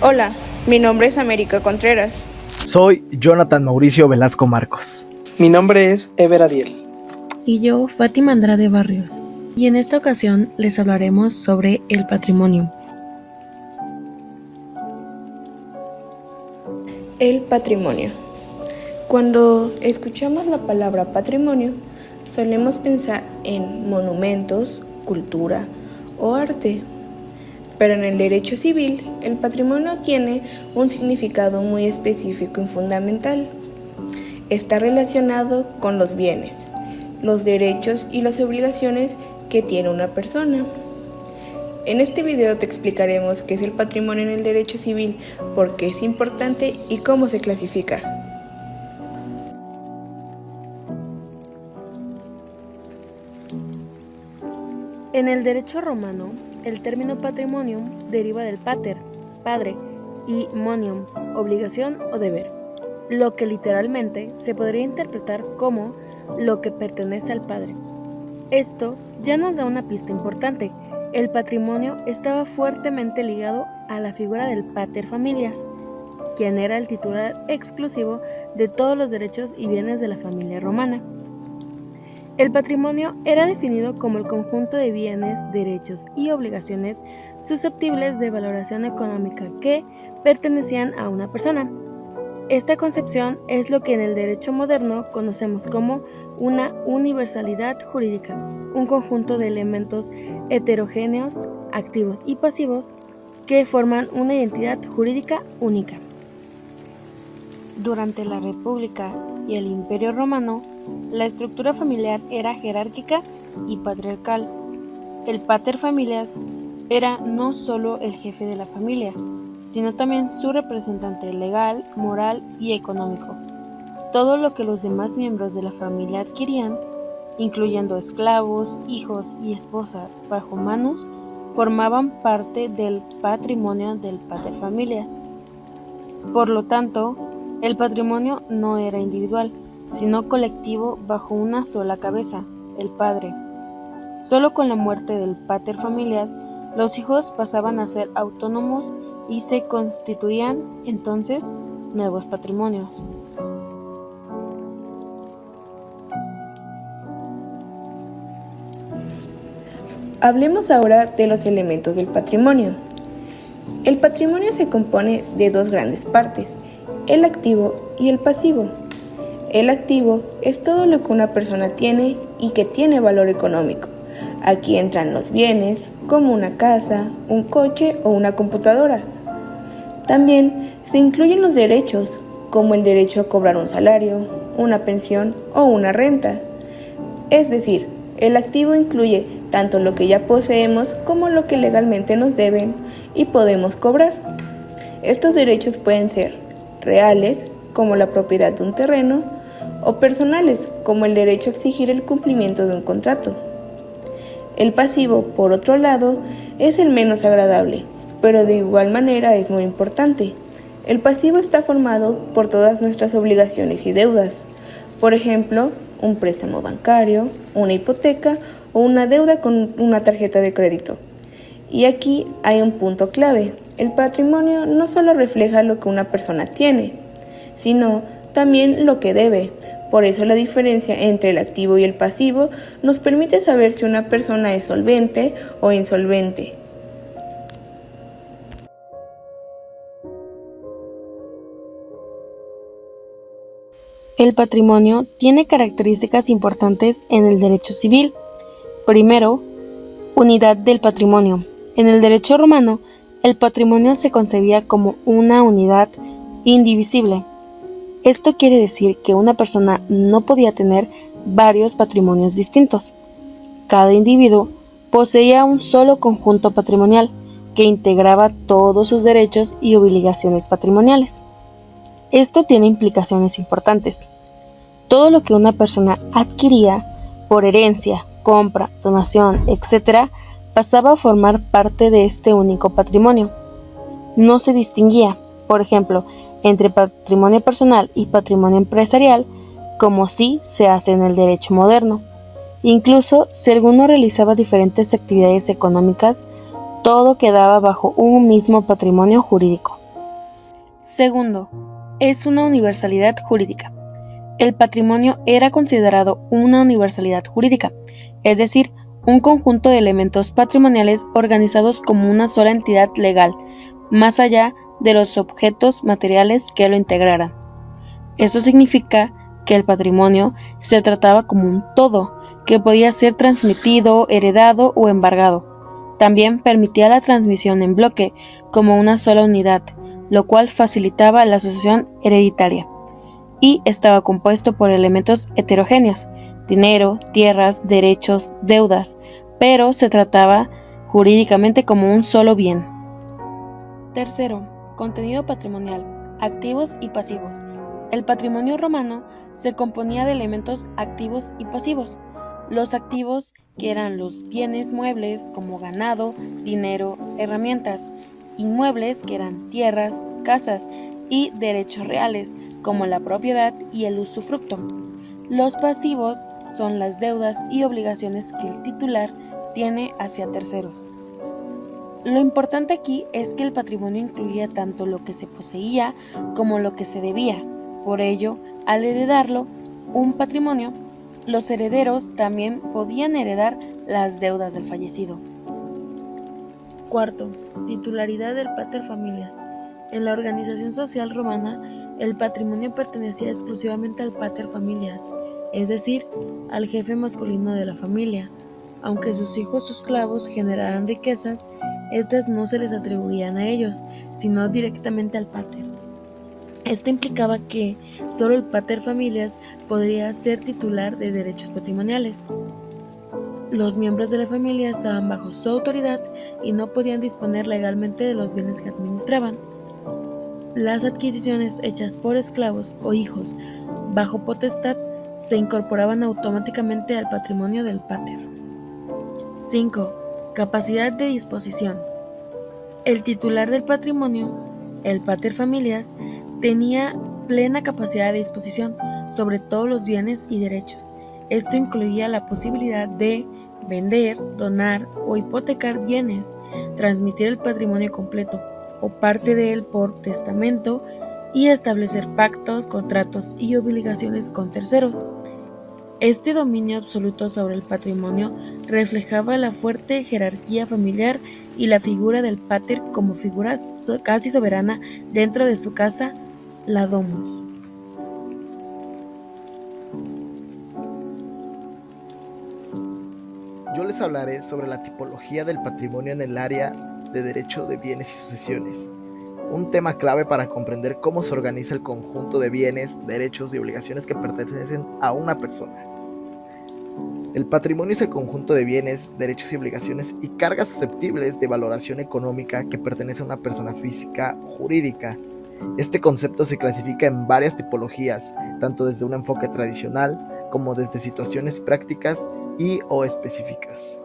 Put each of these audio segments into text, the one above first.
Hola, mi nombre es América Contreras. Soy Jonathan Mauricio Velasco Marcos. Mi nombre es Ever Adiel. Y yo, Fátima Andrade Barrios. Y en esta ocasión les hablaremos sobre el patrimonio. El patrimonio. Cuando escuchamos la palabra patrimonio, solemos pensar en monumentos, cultura o arte. Pero en el derecho civil, el patrimonio tiene un significado muy específico y fundamental. Está relacionado con los bienes, los derechos y las obligaciones que tiene una persona. En este video te explicaremos qué es el patrimonio en el derecho civil, por qué es importante y cómo se clasifica. En el derecho romano, el término patrimonium deriva del pater, padre, y monium, obligación o deber, lo que literalmente se podría interpretar como lo que pertenece al padre. Esto ya nos da una pista importante. El patrimonio estaba fuertemente ligado a la figura del pater familias, quien era el titular exclusivo de todos los derechos y bienes de la familia romana. El patrimonio era definido como el conjunto de bienes, derechos y obligaciones susceptibles de valoración económica que pertenecían a una persona. Esta concepción es lo que en el derecho moderno conocemos como una universalidad jurídica, un conjunto de elementos heterogéneos, activos y pasivos que forman una identidad jurídica única. Durante la República y el Imperio Romano, la estructura familiar era jerárquica y patriarcal. El pater familias era no solo el jefe de la familia, sino también su representante legal, moral y económico. Todo lo que los demás miembros de la familia adquirían, incluyendo esclavos, hijos y esposa bajo manus, formaban parte del patrimonio del pater familias. Por lo tanto, el patrimonio no era individual, sino colectivo bajo una sola cabeza, el padre. Solo con la muerte del pater familias, los hijos pasaban a ser autónomos y se constituían entonces nuevos patrimonios. Hablemos ahora de los elementos del patrimonio. El patrimonio se compone de dos grandes partes, el activo y el pasivo. El activo es todo lo que una persona tiene y que tiene valor económico. Aquí entran los bienes, como una casa, un coche o una computadora. También se incluyen los derechos, como el derecho a cobrar un salario, una pensión o una renta. Es decir, el activo incluye tanto lo que ya poseemos como lo que legalmente nos deben y podemos cobrar. Estos derechos pueden ser reales, como la propiedad de un terreno, o personales, como el derecho a exigir el cumplimiento de un contrato. El pasivo, por otro lado, es el menos agradable, pero de igual manera es muy importante. El pasivo está formado por todas nuestras obligaciones y deudas. Por ejemplo, un préstamo bancario, una hipoteca o una deuda con una tarjeta de crédito. Y aquí hay un punto clave. El patrimonio no solo refleja lo que una persona tiene, sino también lo que debe. Por eso la diferencia entre el activo y el pasivo nos permite saber si una persona es solvente o insolvente. El patrimonio tiene características importantes en el derecho civil. Primero, unidad del patrimonio. En el derecho romano, el patrimonio se concebía como una unidad indivisible. Esto quiere decir que una persona no podía tener varios patrimonios distintos. Cada individuo poseía un solo conjunto patrimonial que integraba todos sus derechos y obligaciones patrimoniales. Esto tiene implicaciones importantes. Todo lo que una persona adquiría por herencia, compra, donación, etc., pasaba a formar parte de este único patrimonio. No se distinguía, por ejemplo, entre patrimonio personal y patrimonio empresarial, como sí se hace en el derecho moderno. Incluso si alguno realizaba diferentes actividades económicas, todo quedaba bajo un mismo patrimonio jurídico. Segundo, es una universalidad jurídica. El patrimonio era considerado una universalidad jurídica, es decir, un conjunto de elementos patrimoniales organizados como una sola entidad legal, más allá de los objetos materiales que lo integraran. Esto significa que el patrimonio se trataba como un todo, que podía ser transmitido, heredado o embargado. También permitía la transmisión en bloque, como una sola unidad, lo cual facilitaba la sucesión hereditaria. Y estaba compuesto por elementos heterogéneos, dinero, tierras, derechos, deudas, pero se trataba jurídicamente como un solo bien. Tercero, contenido patrimonial, activos y pasivos. El patrimonio romano se componía de elementos activos y pasivos. Los activos, que eran los bienes muebles como ganado, dinero, herramientas, inmuebles, que eran tierras, casas, y derechos reales, como la propiedad y el usufructo. Los pasivos son las deudas y obligaciones que el titular tiene hacia terceros. Lo importante aquí es que el patrimonio incluía tanto lo que se poseía como lo que se debía. Por ello, al heredarlo, un patrimonio, los herederos también podían heredar las deudas del fallecido. Cuarto, titularidad del pater familias. En la organización social romana, el patrimonio pertenecía exclusivamente al pater familias, es decir, al jefe masculino de la familia. Aunque sus hijos o esclavos generaran riquezas, estas no se les atribuían a ellos, sino directamente al pater. Esto implicaba que solo el pater familias podría ser titular de derechos patrimoniales. Los miembros de la familia estaban bajo su autoridad y no podían disponer legalmente de los bienes que administraban. Las adquisiciones hechas por esclavos o hijos bajo potestad se incorporaban automáticamente al patrimonio del pater. 5. Capacidad de disposición. El titular del patrimonio, el pater familias, tenía plena capacidad de disposición sobre todos los bienes y derechos. Esto incluía la posibilidad de vender, donar o hipotecar bienes, transmitir el patrimonio completo o parte de él por testamento y establecer pactos, contratos y obligaciones con terceros. Este dominio absoluto sobre el patrimonio reflejaba la fuerte jerarquía familiar y la figura del pater como figura casi soberana dentro de su casa, la domus. Yo les hablaré sobre la tipología del patrimonio en el área de derecho de bienes y sucesiones, un tema clave para comprender cómo se organiza el conjunto de bienes, derechos y obligaciones que pertenecen a una persona. El patrimonio es el conjunto de bienes, derechos y obligaciones y cargas susceptibles de valoración económica que pertenece a una persona física o jurídica. Este concepto se clasifica en varias tipologías, tanto desde un enfoque tradicional como desde situaciones prácticas y o específicas.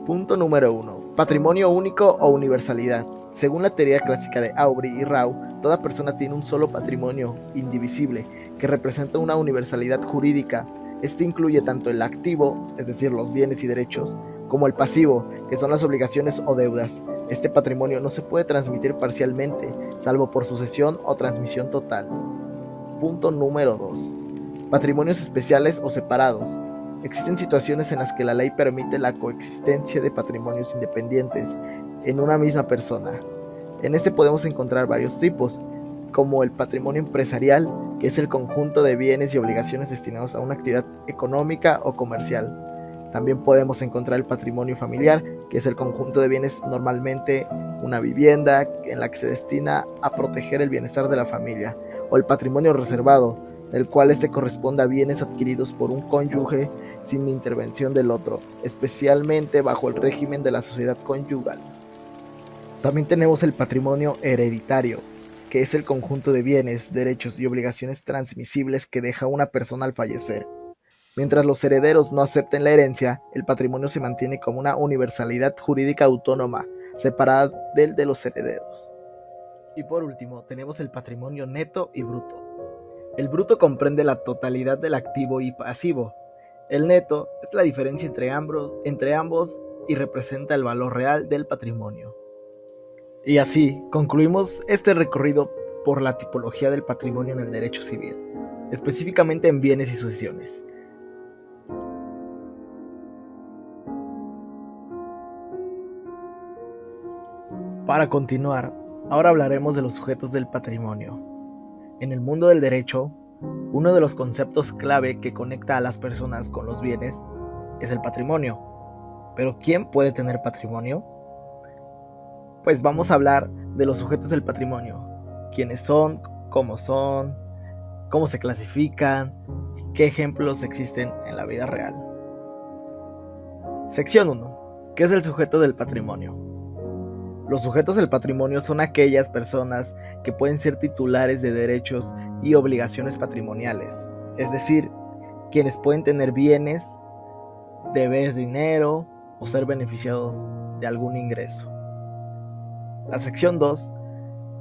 Punto número 1. Patrimonio único o universalidad. Según la teoría clásica de Aubry y Rao, toda persona tiene un solo patrimonio indivisible que representa una universalidad jurídica. Este incluye tanto el activo, es decir, los bienes y derechos, como el pasivo, que son las obligaciones o deudas. Este patrimonio no se puede transmitir parcialmente, salvo por sucesión o transmisión total. Punto número 2. Patrimonios especiales o separados. Existen situaciones en las que la ley permite la coexistencia de patrimonios independientes en una misma persona. En este podemos encontrar varios tipos, como el patrimonio empresarial, que es el conjunto de bienes y obligaciones destinados a una actividad económica o comercial. También podemos encontrar el patrimonio familiar, que es el conjunto de bienes, normalmente una vivienda, en la que se destina a proteger el bienestar de la familia, o el patrimonio reservado, el cual corresponde a bienes adquiridos por un cónyuge sin intervención del otro, especialmente bajo el régimen de la sociedad conyugal. También tenemos el patrimonio hereditario, que es el conjunto de bienes, derechos y obligaciones transmisibles que deja una persona al fallecer. Mientras los herederos no acepten la herencia, el patrimonio se mantiene como una universalidad jurídica autónoma, separada del de los herederos. Y por último, tenemos el patrimonio neto y bruto. El bruto comprende la totalidad del activo y pasivo. El neto es la diferencia entre ambos y representa el valor real del patrimonio. Y así concluimos este recorrido por la tipología del patrimonio en el derecho civil, específicamente en bienes y sucesiones. Para continuar, ahora hablaremos de los sujetos del patrimonio. En el mundo del derecho, uno de los conceptos clave que conecta a las personas con los bienes es el patrimonio. ¿Pero quién puede tener patrimonio? Pues vamos a hablar de los sujetos del patrimonio, quiénes son, cómo se clasifican y qué ejemplos existen en la vida real. Sección 1. ¿Qué es el sujeto del patrimonio? Los sujetos del patrimonio son aquellas personas que pueden ser titulares de derechos y obligaciones patrimoniales, es decir, quienes pueden tener bienes, deber dinero o ser beneficiados de algún ingreso. La sección 2.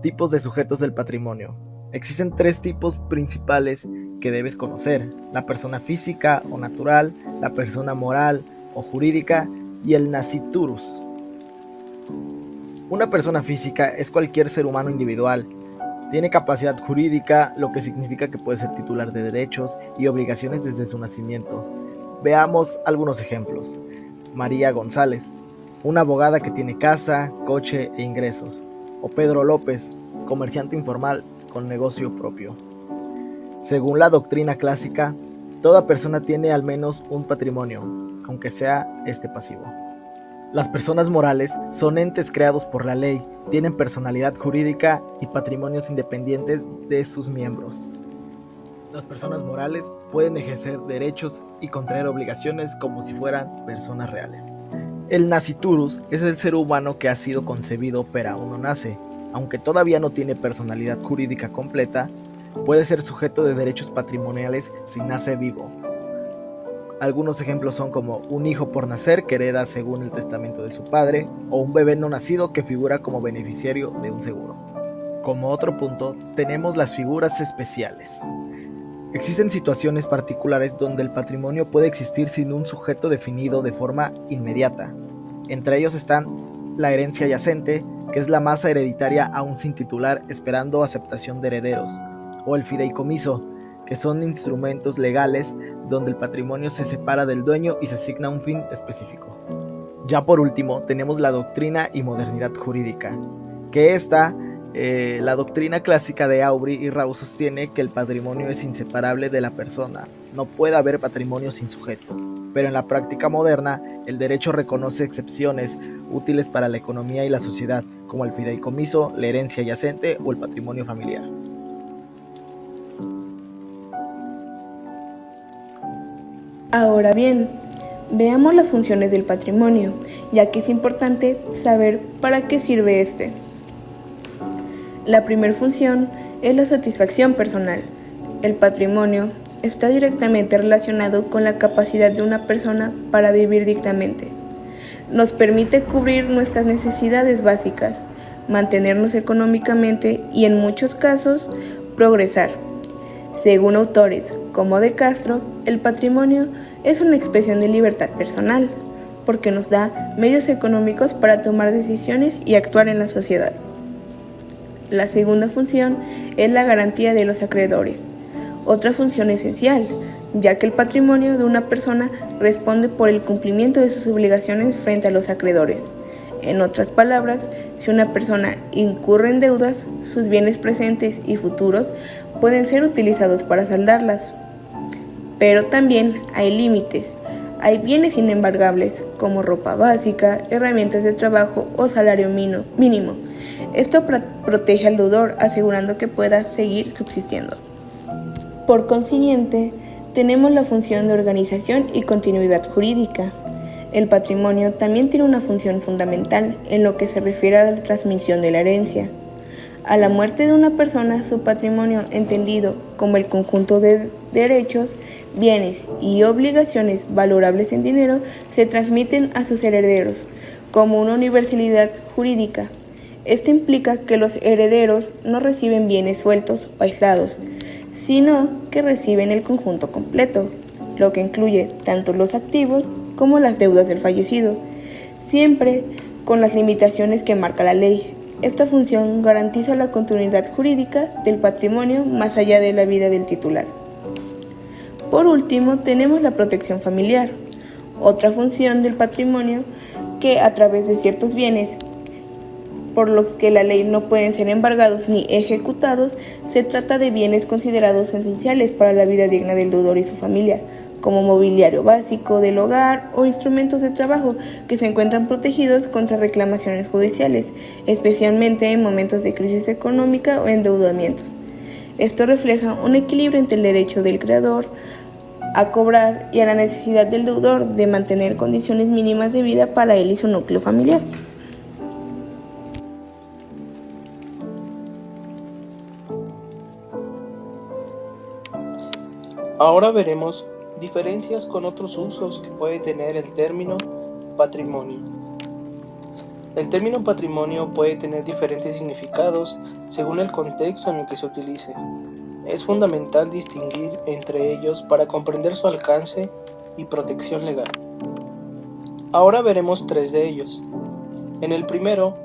Tipos de sujetos del patrimonio. Existen 3 tipos principales que debes conocer: la persona física o natural, la persona moral o jurídica y el nasciturus. Una persona física es cualquier ser humano individual. Tiene capacidad jurídica, lo que significa que puede ser titular de derechos y obligaciones desde su nacimiento. Veamos algunos ejemplos. María González, una abogada que tiene casa, coche e ingresos. O Pedro López, comerciante informal con negocio propio. Según la doctrina clásica, toda persona tiene al menos un patrimonio, aunque sea pasivo. Las personas morales son entes creados por la ley, tienen personalidad jurídica y patrimonios independientes de sus miembros. Las personas morales pueden ejercer derechos y contraer obligaciones como si fueran personas reales. El nasciturus es el ser humano que ha sido concebido pero aún no nace. Aunque todavía no tiene personalidad jurídica completa, puede ser sujeto de derechos patrimoniales si nace vivo. Algunos ejemplos son como un hijo por nacer que hereda según el testamento de su padre, o un bebé no nacido que figura como beneficiario de un seguro. Como otro punto, tenemos las figuras especiales. Existen situaciones particulares donde el patrimonio puede existir sin un sujeto definido de forma inmediata. Entre ellos están la herencia yacente, que es la masa hereditaria aún sin titular esperando aceptación de herederos, o el fideicomiso, que son instrumentos legales donde el patrimonio se separa del dueño y se asigna un fin específico. Ya por último, tenemos la doctrina y modernidad jurídica, que la doctrina clásica de Aubry y Rau sostiene que el patrimonio es inseparable de la persona, no puede haber patrimonio sin sujeto, pero en la práctica moderna, el derecho reconoce excepciones útiles para la economía y la sociedad, como el fideicomiso, la herencia yacente o el patrimonio familiar. Ahora bien, veamos las funciones del patrimonio, ya que es importante saber para qué sirve este. La primera función es la satisfacción personal. El patrimonio está directamente relacionado con la capacidad de una persona para vivir dignamente. Nos permite cubrir nuestras necesidades básicas, mantenernos económicamente y en muchos casos progresar. Según autores como De Castro, el patrimonio es una expresión de libertad personal, porque nos da medios económicos para tomar decisiones y actuar en la sociedad. La segunda función es la garantía de los acreedores, otra función esencial, ya que el patrimonio de una persona responde por el cumplimiento de sus obligaciones frente a los acreedores. En otras palabras, si una persona incurre en deudas, sus bienes presentes y futuros pueden ser utilizados para saldarlas. Pero también hay límites. Hay bienes inembargables, como ropa básica, herramientas de trabajo o salario mínimo. Esto protege al deudor, asegurando que pueda seguir subsistiendo. Por consiguiente, tenemos la función de organización y continuidad jurídica. El patrimonio también tiene una función fundamental en lo que se refiere a la transmisión de la herencia. A la muerte de una persona, su patrimonio, entendido como el conjunto de derechos, bienes y obligaciones valorables en dinero, se transmiten a sus herederos como una universalidad jurídica. Esto implica que los herederos no reciben bienes sueltos o aislados, sino que reciben el conjunto completo, lo que incluye tanto los activos como las deudas del fallecido, siempre con las limitaciones que marca la ley. Esta función garantiza la continuidad jurídica del patrimonio más allá de la vida del titular. Por último, tenemos la protección familiar, otra función del patrimonio que a través de ciertos bienes por los que la ley no pueden ser embargados ni ejecutados, se trata de bienes considerados esenciales para la vida digna del deudor y su familia, como mobiliario básico del hogar o instrumentos de trabajo que se encuentran protegidos contra reclamaciones judiciales, especialmente en momentos de crisis económica o endeudamientos. Esto refleja un equilibrio entre el derecho del creador a cobrar y a la necesidad del deudor de mantener condiciones mínimas de vida para él y su núcleo familiar. Ahora veremos diferencias con otros usos que puede tener el término patrimonio. El término patrimonio puede tener diferentes significados según el contexto en el que se utilice. Es fundamental distinguir entre ellos para comprender su alcance y protección legal. Ahora veremos 3 de ellos. En el primero,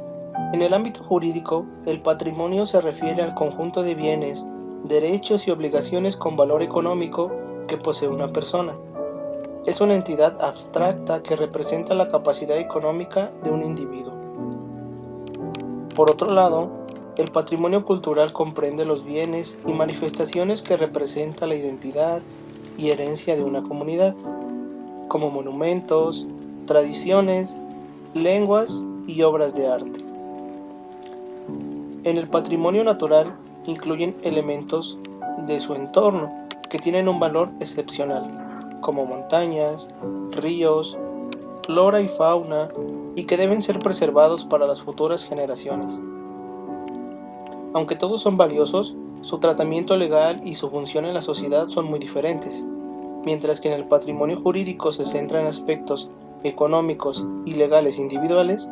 en el ámbito jurídico, el patrimonio se refiere al conjunto de bienes, derechos y obligaciones con valor económico que posee una persona. Es una entidad abstracta que representa la capacidad económica de un individuo. Por otro lado, el patrimonio cultural comprende los bienes y manifestaciones que representan la identidad y herencia de una comunidad, como monumentos, tradiciones, lenguas y obras de arte. En el patrimonio natural incluyen elementos de su entorno que tienen un valor excepcional, como montañas, ríos, flora y fauna, y que deben ser preservados para las futuras generaciones. Aunque todos son valiosos, su tratamiento legal y su función en la sociedad son muy diferentes. Mientras que en el patrimonio jurídico se centra en aspectos económicos y legales individuales,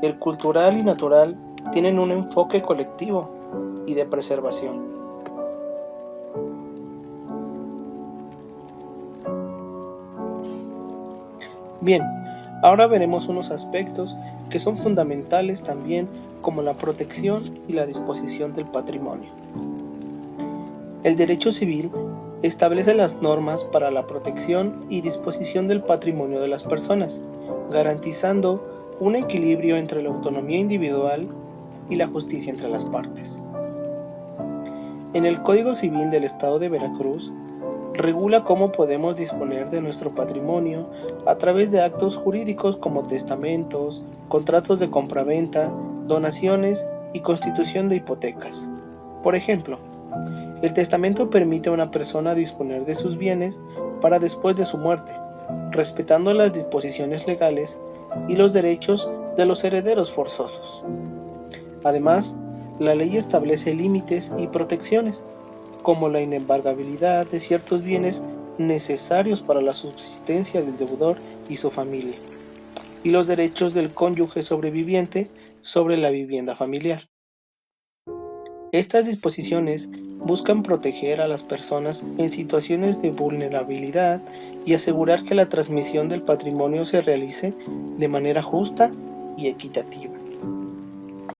el cultural y natural tienen un enfoque colectivo y de preservación. Bien, ahora veremos unos aspectos que son fundamentales también, como la protección y la disposición del patrimonio. El derecho civil establece las normas para la protección y disposición del patrimonio de las personas, garantizando un equilibrio entre la autonomía individual y la justicia entre las partes. En el Código Civil del Estado de Veracruz, regula cómo podemos disponer de nuestro patrimonio a través de actos jurídicos como testamentos, contratos de compraventa, donaciones y constitución de hipotecas. Por ejemplo, el testamento permite a una persona disponer de sus bienes para después de su muerte, respetando las disposiciones legales y los derechos de los herederos forzosos. Además, la ley establece límites y protecciones, como la inembargabilidad de ciertos bienes necesarios para la subsistencia del deudor y su familia, y los derechos del cónyuge sobreviviente sobre la vivienda familiar. Estas disposiciones buscan proteger a las personas en situaciones de vulnerabilidad y asegurar que la transmisión del patrimonio se realice de manera justa y equitativa.